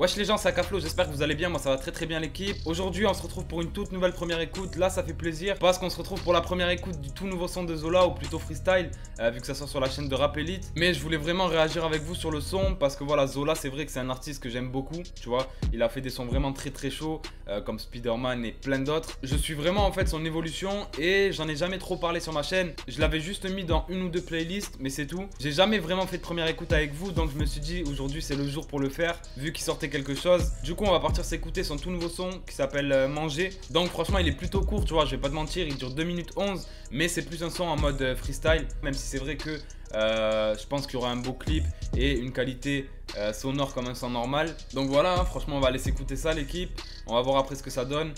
Wesh les gens, c'est Akaflo, j'espère que vous allez bien, moi ça va très très bien l'équipe. Aujourd'hui on se retrouve pour une toute nouvelle première écoute, là ça fait plaisir parce qu'on se retrouve pour la première écoute du tout nouveau son de Zola, ou plutôt freestyle, vu que ça sort sur la chaîne de Rap Elite. Mais je voulais vraiment réagir avec vous sur le son parce que voilà, Zola c'est vrai que c'est un artiste que j'aime beaucoup, tu vois. Il a fait des sons vraiment très très chauds, comme Spider-Man et plein d'autres. Je suis vraiment en fait son évolution et j'en ai jamais trop parlé sur ma chaîne. Je l'avais juste mis dans une ou deux playlists, mais c'est tout. J'ai jamais vraiment fait de première écoute avec vous, donc je me suis dit aujourd'hui c'est le jour pour le faire, vu qu'il sortait quelque chose. Du coup on va partir s'écouter son tout nouveau son qui s'appelle Manger. Donc franchement il est plutôt court, tu vois, je vais pas te mentir, il dure 2 minutes 11, mais c'est plus un son en mode freestyle, même si c'est vrai que je pense qu'il y aura un beau clip et une qualité sonore comme un son normal. Donc voilà, hein, franchement on va aller s'écouter ça l'équipe. On va voir après ce que ça donne.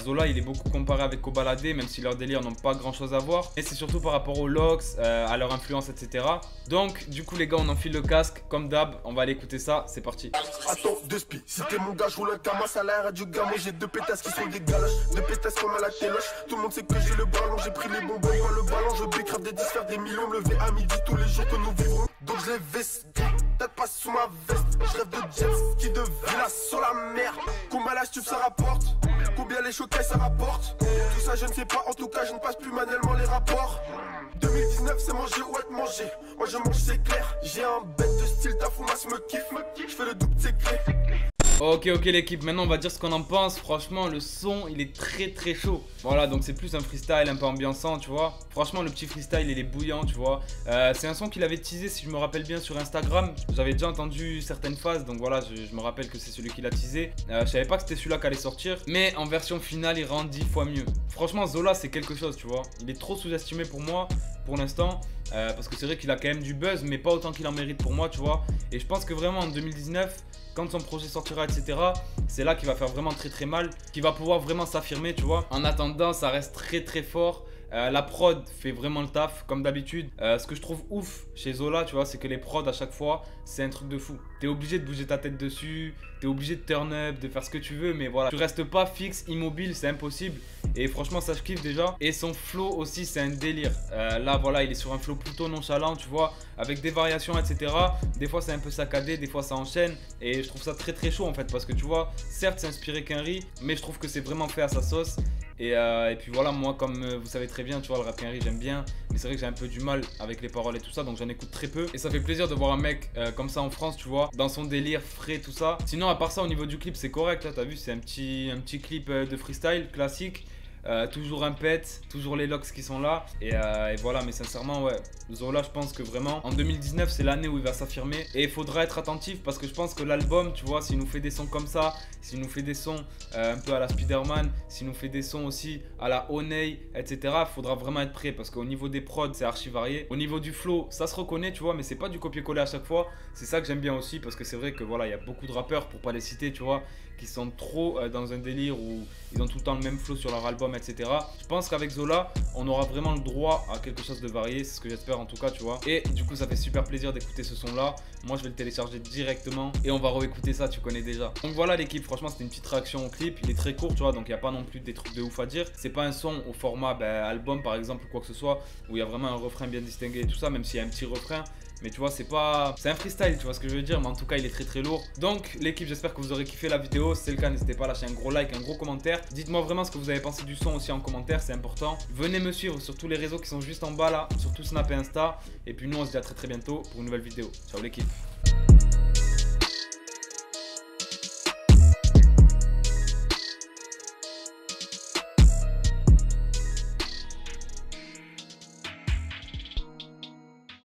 Zola il est beaucoup comparé avec Kobalade, même si leurs délires n'ont pas grand chose à voir. Et c'est surtout par rapport aux locks, à leur influence, etc. Donc du coup les gars on enfile le casque comme d'hab. On va aller écouter ça, c'est parti. Attends, deux spies, si t'es mon gars, je roule un camas à l'air du gamin. J'ai deux pétasses qui sont des galoches, deux pétasses comme à la téloche. Tout le monde sait que j'ai le ballon, j'ai pris les bonbons dans le ballon. Je bécrave des 10, faire des millions, me lever à midi tous les jours que nous vivrons. Donc je les veste, peut-être pas sous ma veste. Je rêve de jets qui de villa sur la mer. Combien la stuff ça rapporte, combien les chocailles ça rapporte. Tout ça je ne sais pas, en tout cas je ne passe plus manuellement les rapports. 2019 c'est manger ou être mangé. Moi je mange c'est clair. J'ai un bête de style, ta foumasse me kiffe. Je fais le double c'est clé. Ok l'équipe, maintenant on va dire ce qu'on en pense. Franchement le son il est très très chaud. Voilà, donc c'est plus un freestyle un peu ambiançant, tu vois. Franchement le petit freestyle il est bouillant, tu vois. C'est un son qu'il avait teasé, si je me rappelle bien, sur Instagram. J'avais déjà entendu certaines phases, donc voilà, je me rappelle que c'est celui qu'il a teasé. Je savais pas que c'était celui-là qui allait sortir, mais en version finale il rend 10 fois mieux. Franchement Zola c'est quelque chose, tu vois. Il est trop sous-estimé pour moi pour l'instant, parce que c'est vrai qu'il a quand même du buzz, mais pas autant qu'il en mérite pour moi, tu vois. Et je pense que vraiment en 2019, quand son projet sortira, etc., c'est là qu'il va faire vraiment très très mal, qu'il va pouvoir vraiment s'affirmer, tu vois. En attendant, ça reste très très fort. La prod fait vraiment le taf, comme d'habitude. Ce que je trouve ouf chez Zola, tu vois, c'est que les prods à chaque fois, c'est un truc de fou. T'es obligé de bouger ta tête dessus, t'es obligé de turn up, de faire ce que tu veux, mais voilà. Tu restes pas fixe, immobile, c'est impossible. Et franchement, ça je kiffe déjà. Et son flow aussi, c'est un délire. Là, voilà, il est sur un flow plutôt nonchalant, tu vois, avec des variations, etc. Des fois, c'est un peu saccadé, des fois, ça enchaîne. Et je trouve ça très très chaud en fait, parce que tu vois, certes, c'est inspiré qu'Henry, mais je trouve que c'est vraiment fait à sa sauce. Et puis voilà, moi comme vous savez très bien, tu vois, le rap Henry j'aime bien, mais c'est vrai que j'ai un peu du mal avec les paroles et tout ça, donc j'en écoute très peu. Et ça fait plaisir de voir un mec comme ça en France, tu vois, dans son délire frais, tout ça. Sinon à part ça, au niveau du clip c'est correct, là t'as vu, c'est un petit clip de freestyle classique. Toujours un pet, toujours les locks qui sont là. Et voilà, mais sincèrement, ouais, Zola, je pense que vraiment, en 2019, c'est l'année où il va s'affirmer. Et il faudra être attentif parce que je pense que l'album, tu vois, s'il nous fait des sons comme ça, s'il nous fait des sons un peu à la Spider-Man, s'il nous fait des sons aussi à la Honey, etc., il faudra vraiment être prêt parce qu'au niveau des prods, c'est archi varié. Au niveau du flow, ça se reconnaît, tu vois, mais c'est pas du copier-coller à chaque fois. C'est ça que j'aime bien aussi parce que c'est vrai que voilà, il y a beaucoup de rappeurs, pour pas les citer, tu vois, qui sont trop dans un délire où ils ont tout le temps le même flow sur leur album, etc. Je pense qu'avec Zola, on aura vraiment le droit à quelque chose de varié, c'est ce que j'espère en tout cas, tu vois. Et du coup, ça fait super plaisir d'écouter ce son-là. Moi, je vais le télécharger directement et on va réécouter ça, tu connais déjà. Donc voilà l'équipe, franchement, c'était une petite réaction au clip. Il est très court, tu vois, donc il n'y a pas non plus des trucs de ouf à dire. C'est pas un son au format album, par exemple, ou quoi que ce soit, où il y a vraiment un refrain bien distingué et tout ça, même s'il y a un petit refrain. Mais tu vois, c'est pas... C'est un freestyle, tu vois ce que je veux dire. Mais en tout cas, il est très très lourd. Donc, l'équipe, j'espère que vous aurez kiffé la vidéo. Si c'est le cas, n'hésitez pas à lâcher un gros like, un gros commentaire. Dites-moi vraiment ce que vous avez pensé du son aussi en commentaire, c'est important. Venez me suivre sur tous les réseaux qui sont juste en bas là, surtout Snap et Insta. Et puis nous, on se dit à très très bientôt pour une nouvelle vidéo. Ciao l'équipe.